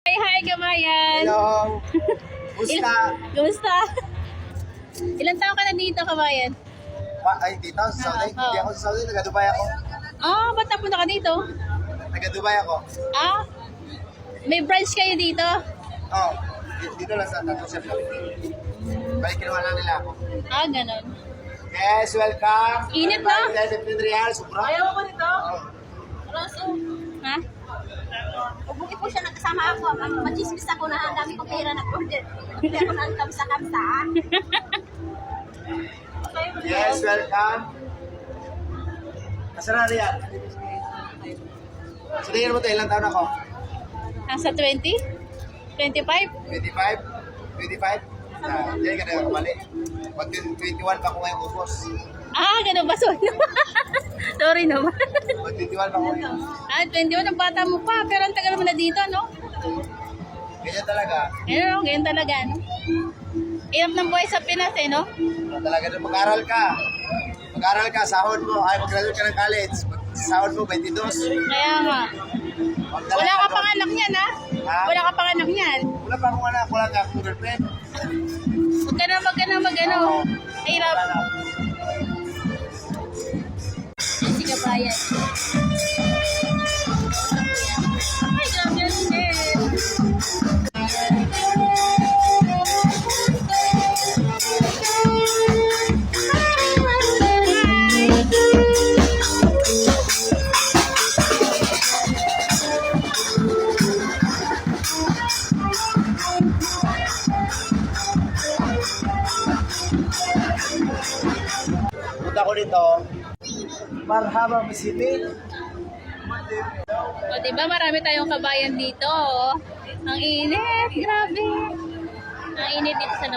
Hi, kabayan! Hello! Kumusta? Kumusta? Ilan taon ka na dito, kabayan? Ay, dito sa Saudi? Oo. Hindi ako sa Saudi, taga-Dubai ako. Ba't napunta ka dito? Taga-Dubai ako. May branch kayo dito? Oo. Dito lang sa Tattoo Shop. Balik kinuha lang nila ako. Ganon. Yes, welcome! Init, no? Real, sobra. Ayaw ko nito. Oo. Raso. Ha? Ubuki po siya nakasama ako. Machismis ako na ang dami kong pera na order. Hindi ako na ang kamsa-kamsa. Yes, welcome! Nasaan na Riyal? Sabihin mo ito, ilang taon ako? Nasa 20? 25? 25? 25? Hindi ka na kumali. Mag-21 pa ako ngayong ubos. Ganun ba? Sorry naman. Mag-21 pa ako ngayon. 21 ang bata mo pa. Pero ang tagal mo na dito, no? Ganyan talaga. Ganyan talaga, no? Hirap ng buhay sa Pinas, no? Talaga na mag-aral ka. Mag-aral ka, sahod mo. Ay, mag-graduate ka ng college. Sahod mo, 22. Kaya nga. Wala ka pang anak niyan, ha? Ha? Wala ka pang anak niyan. Wala pa akong anak. Wala ka akong girlfriend. Huwag ka na mag-ano. Hirap. Wala na. Si kabayan. Ay, grabe ang init. Punta ko dito. Marhaba, Mississippi. O, diba marami tayong kabayan dito. Oh. Ang init. Grabe. Ang init dito sa